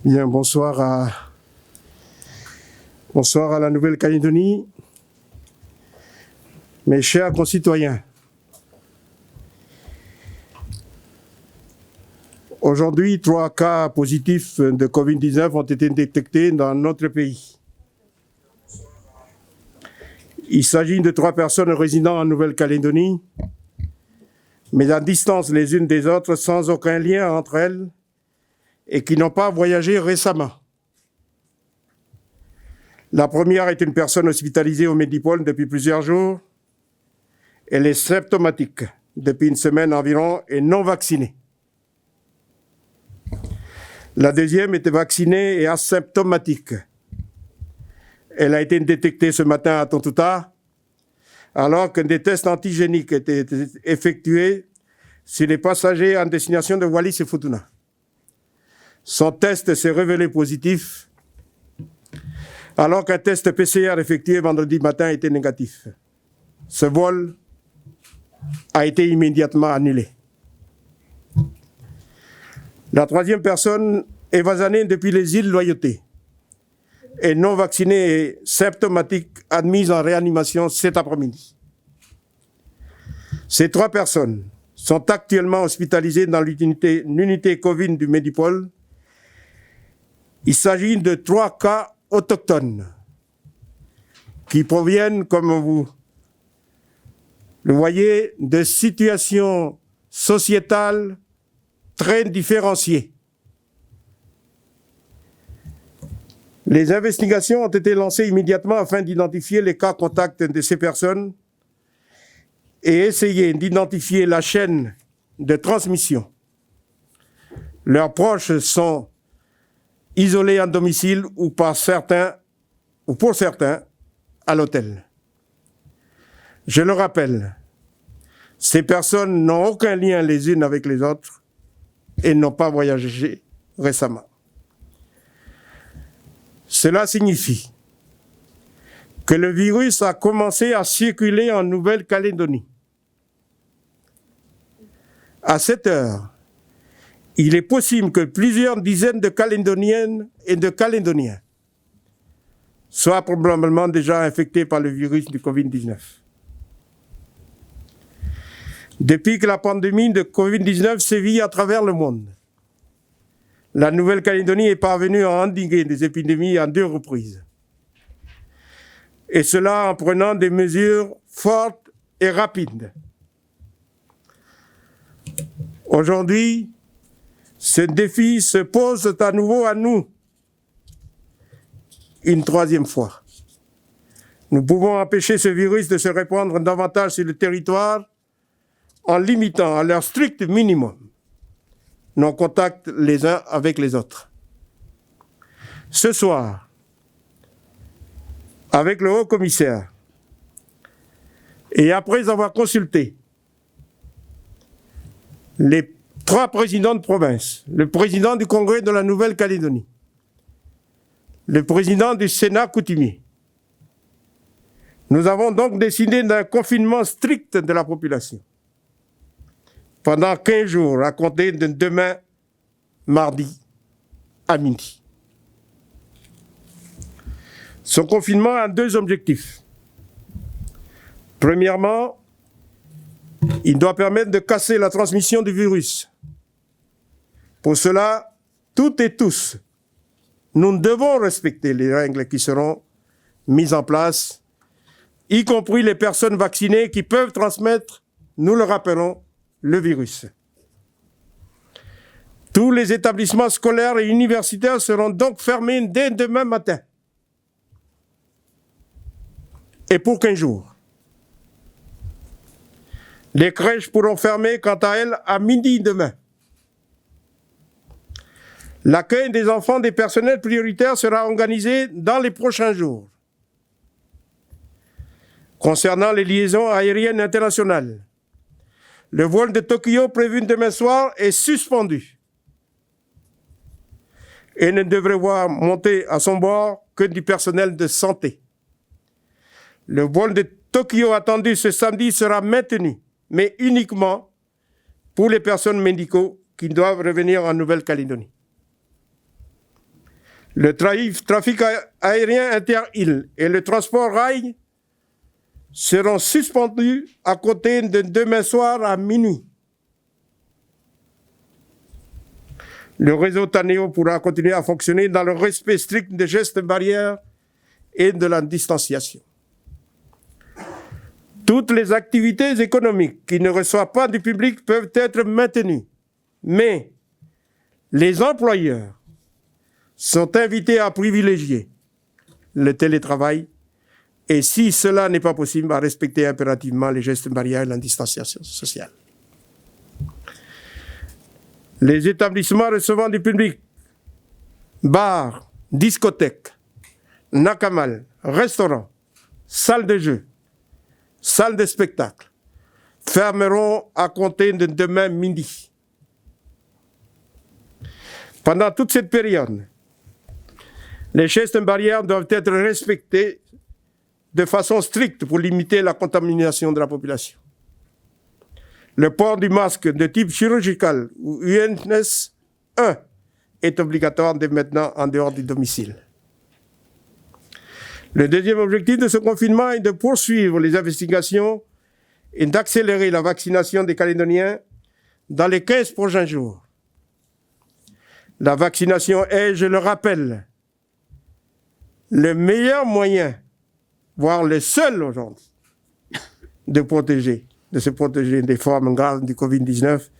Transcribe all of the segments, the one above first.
Bien, bonsoir à la Nouvelle-Calédonie, mes chers concitoyens. Aujourd'hui, 3 cas positifs de Covid-19 ont été détectés dans notre pays. Il s'agit de 3 personnes résidant en Nouvelle-Calédonie, mais à distance les unes des autres, sans aucun lien entre elles, et qui n'ont pas voyagé récemment. La première est une personne hospitalisée au Medipôle depuis plusieurs jours. Elle est symptomatique depuis une semaine environ et non vaccinée. La deuxième était vaccinée et asymptomatique. Elle a été détectée ce matin à Tontouta, alors que des tests antigéniques étaient effectués sur les passagers en destination de Wallis et Futuna. Son test s'est révélé positif, alors qu'un test PCR effectué vendredi matin était négatif. Ce vol a été immédiatement annulé. La troisième personne est vasanée depuis les îles Loyauté et non vaccinée et symptomatique admise en réanimation cet après-midi. Ces 3 personnes sont actuellement hospitalisées dans l'unité Covid du Medipôle. Il s'agit de 3 cas autochtones qui proviennent, comme vous le voyez, de situations sociétales très différenciées. Les investigations ont été lancées immédiatement afin d'identifier les cas contacts de ces personnes et essayer d'identifier la chaîne de transmission. Leurs proches sont isolés en domicile ou pour certains à l'hôtel. Je le rappelle, ces personnes n'ont aucun lien les unes avec les autres et n'ont pas voyagé récemment. Cela signifie que le virus a commencé à circuler en Nouvelle-Calédonie. À cette heure, il est possible que plusieurs dizaines de Calédoniennes et de Calédoniens soient probablement déjà infectés par le virus du Covid-19. Depuis que la pandémie de Covid-19 sévit à travers le monde, la Nouvelle-Calédonie est parvenue à endiguer des épidémies à 2 reprises. Et cela en prenant des mesures fortes et rapides. Aujourd'hui, ce défi se pose à nouveau à nous, une 3e fois. Nous pouvons empêcher ce virus de se répandre davantage sur le territoire en limitant à leur strict minimum nos contacts les uns avec les autres. Ce soir, avec le haut-commissaire, et après avoir consulté les 3 présidents de province, le président du Congrès de la Nouvelle-Calédonie, le président du Sénat coutumier. Nous avons donc décidé d'un confinement strict de la population pendant 15 jours, à compter de demain, mardi, à midi. Ce confinement a 2 objectifs. Premièrement, il doit permettre de casser la transmission du virus. Pour cela, toutes et tous, nous devons respecter les règles qui seront mises en place, y compris les personnes vaccinées qui peuvent transmettre, nous le rappelons, le virus. Tous les établissements scolaires et universitaires seront donc fermés dès demain matin. Et pour 15 jours. Les crèches pourront fermer, quant à elles, à midi demain. L'accueil des enfants des personnels prioritaires sera organisé dans les prochains jours. Concernant les liaisons aériennes internationales, le vol de Tokyo prévu demain soir est suspendu et ne devrait voir monter à son bord que du personnel de santé. Le vol de Tokyo attendu ce samedi sera maintenu, mais uniquement pour les personnes médicaux qui doivent revenir en Nouvelle-Calédonie. Le trafic aérien inter-îles et le transport rail seront suspendus à compter de demain soir à minuit. Le réseau Tanéo pourra continuer à fonctionner dans le respect strict des gestes barrières et de la distanciation. Toutes les activités économiques qui ne reçoivent pas du public peuvent être maintenues, mais les employeurs sont invités à privilégier le télétravail et, si cela n'est pas possible, à respecter impérativement les gestes barrières et la distanciation sociale. Les établissements recevant du public, bars, discothèques, nakamal, restaurants, salles de jeu, salles de spectacle, fermeront à compter de demain midi. Pendant toute cette période, les gestes barrières doivent être respectés de façon stricte pour limiter la contamination de la population. Le port du masque de type chirurgical ou UNS 1 est obligatoire dès maintenant en dehors du domicile. Le deuxième objectif de ce confinement est de poursuivre les investigations et d'accélérer la vaccination des Calédoniens dans les 15 prochains jours. La vaccination est, je le rappelle, le meilleur moyen, voire le seul aujourd'hui, de se protéger des formes graves du Covid-19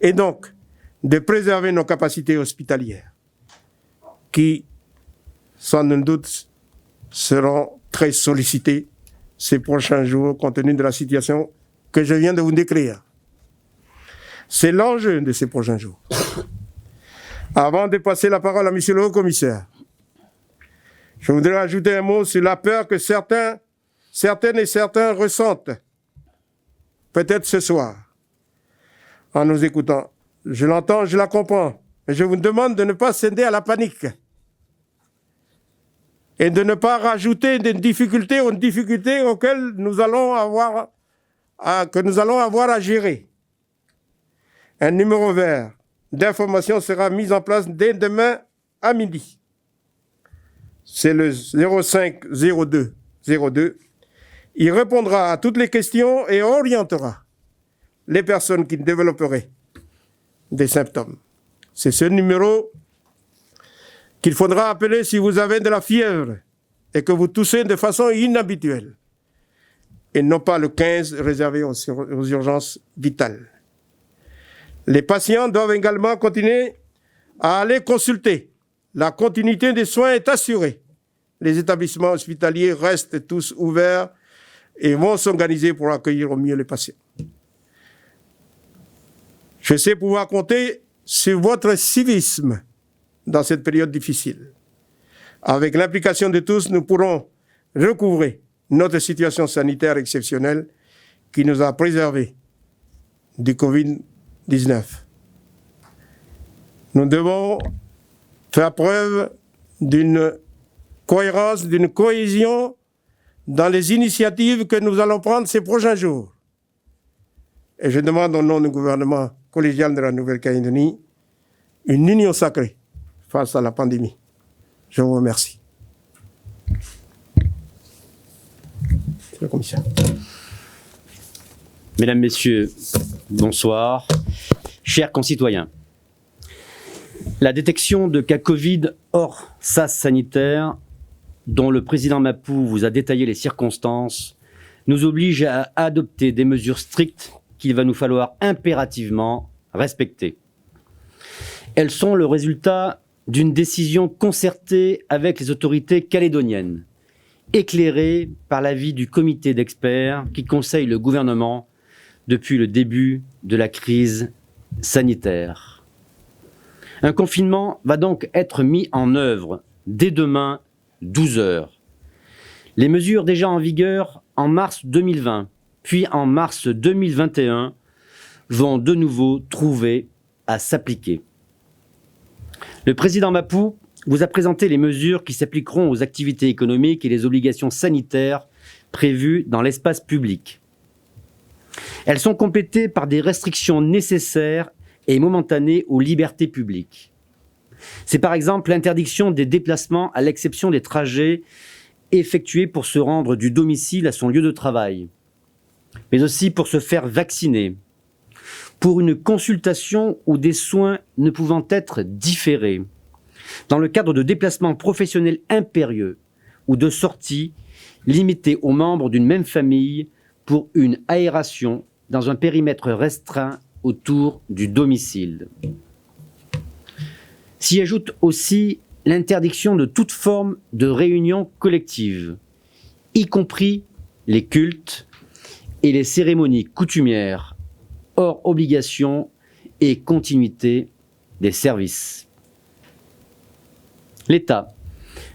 et donc de préserver nos capacités hospitalières qui, sans nul doute, seront très sollicitées ces prochains jours compte tenu de la situation que je viens de vous décrire. C'est l'enjeu de ces prochains jours. Avant de passer la parole à M. le Haut-Commissaire, je voudrais ajouter un mot sur la peur que certaines et certains ressentent, peut-être ce soir, en nous écoutant. Je l'entends, je la comprends, mais je vous demande de ne pas céder à la panique et de ne pas rajouter des difficultés aux difficultés auxquelles nous allons avoir à gérer. Un numéro vert d'information sera mis en place dès demain à midi. C'est le 05 02 02. Il répondra à toutes les questions et orientera les personnes qui développeraient des symptômes. C'est ce numéro qu'il faudra appeler si vous avez de la fièvre et que vous toussez de façon inhabituelle, et non pas le 15 réservé aux urgences vitales. Les patients doivent également continuer à aller consulter. La continuité des soins est assurée. Les établissements hospitaliers restent tous ouverts et vont s'organiser pour accueillir au mieux les patients. Je sais pouvoir compter sur votre civisme dans cette période difficile. Avec l'implication de tous, nous pourrons recouvrer notre situation sanitaire exceptionnelle qui nous a préservés du Covid-19. Nous devons faire preuve d'une cohérence, d'une cohésion dans les initiatives que nous allons prendre ces prochains jours. Et je demande au nom du gouvernement collégial de la Nouvelle-Calédonie une union sacrée face à la pandémie. Je vous remercie. Monsieur le commissaire. Mesdames, Messieurs, bonsoir. Chers concitoyens, la détection de cas Covid hors sas sanitaire, dont le président Mapou vous a détaillé les circonstances, nous oblige à adopter des mesures strictes qu'il va nous falloir impérativement respecter. Elles sont le résultat d'une décision concertée avec les autorités calédoniennes, éclairée par l'avis du comité d'experts qui conseille le gouvernement depuis le début de la crise sanitaire. Un confinement va donc être mis en œuvre dès demain, 12 heures. Les mesures déjà en vigueur en mars 2020, puis en mars 2021, vont de nouveau trouver à s'appliquer. Le président Mapou vous a présenté les mesures qui s'appliqueront aux activités économiques et les obligations sanitaires prévues dans l'espace public. Elles sont complétées par des restrictions nécessaires et momentanées aux libertés publiques. C'est par exemple l'interdiction des déplacements à l'exception des trajets effectués pour se rendre du domicile à son lieu de travail, mais aussi pour se faire vacciner, pour une consultation ou des soins ne pouvant être différés, dans le cadre de déplacements professionnels impérieux ou de sorties limitées aux membres d'une même famille pour une aération dans un périmètre restreint autour du domicile. S'y ajoute aussi l'interdiction de toute forme de réunion collective, y compris les cultes et les cérémonies coutumières, hors obligation et continuité des services. L'État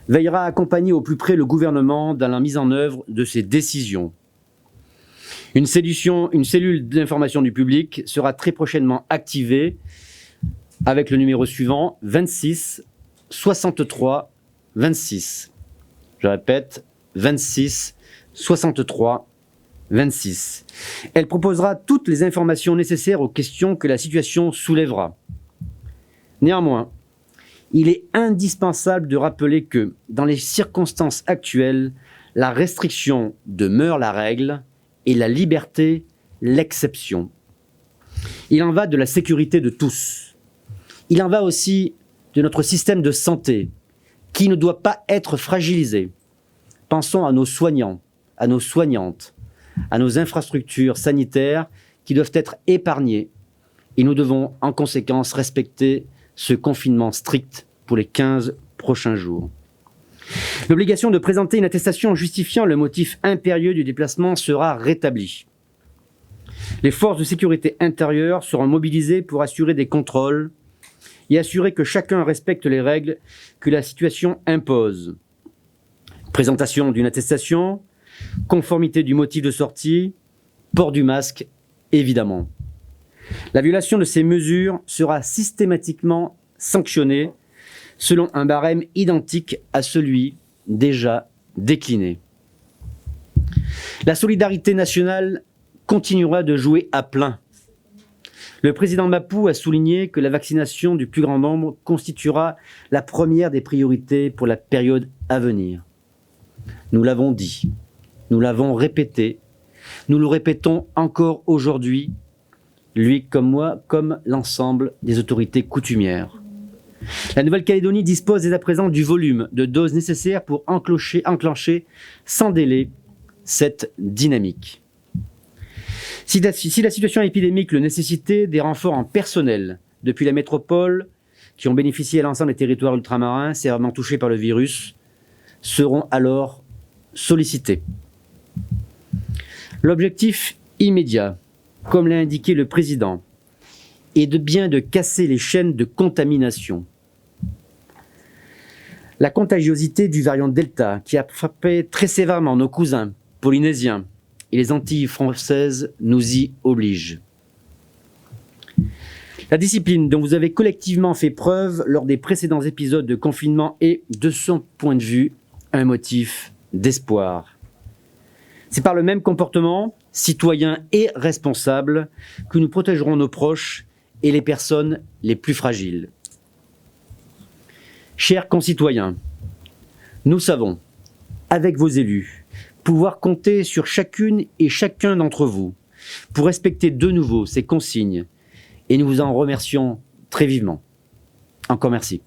veillera à accompagner au plus près le gouvernement dans la mise en œuvre de ces décisions. Une cellule d'information du public sera très prochainement activée avec le numéro suivant 26 63 26. Je répète, 26 63 26. Elle proposera toutes les informations nécessaires aux questions que la situation soulèvera. Néanmoins, il est indispensable de rappeler que, dans les circonstances actuelles, la restriction demeure la règle et la liberté l'exception. Il en va de la sécurité de tous. Il en va aussi de notre système de santé, qui ne doit pas être fragilisé. Pensons à nos soignants, à nos soignantes, à nos infrastructures sanitaires qui doivent être épargnées. Et nous devons en conséquence respecter ce confinement strict pour les 15 prochains jours. L'obligation de présenter une attestation justifiant le motif impérieux du déplacement sera rétablie. Les forces de sécurité intérieure seront mobilisées pour assurer des contrôles et assurer que chacun respecte les règles que la situation impose. Présentation d'une attestation, conformité du motif de sortie, port du masque, évidemment. La violation de ces mesures sera systématiquement sanctionnée selon un barème identique à celui déjà décliné. La solidarité nationale continuera de jouer à plein. Le président Mapou a souligné que la vaccination du plus grand nombre constituera la première des priorités pour la période à venir. Nous l'avons dit, nous l'avons répété, nous le répétons encore aujourd'hui, lui comme moi, comme l'ensemble des autorités coutumières. La Nouvelle-Calédonie dispose dès à présent du volume de doses nécessaires pour enclencher sans délai cette dynamique. Si la situation épidémique le nécessitait, des renforts en personnel depuis la métropole, qui ont bénéficié à l'ensemble des territoires ultramarins sévèrement touchés par le virus, seront alors sollicités. L'objectif immédiat, comme l'a indiqué le président, est de casser les chaînes de contamination. La contagiosité du variant Delta, qui a frappé très sévèrement nos cousins polynésiens et les Antilles françaises, nous y oblige. La discipline dont vous avez collectivement fait preuve lors des précédents épisodes de confinement est, de son point de vue, un motif d'espoir. C'est par le même comportement, citoyen et responsable, que nous protégerons nos proches et les personnes les plus fragiles. Chers concitoyens, nous savons, avec vos élus, pouvoir compter sur chacune et chacun d'entre vous pour respecter de nouveau ces consignes et nous vous en remercions très vivement. Encore merci.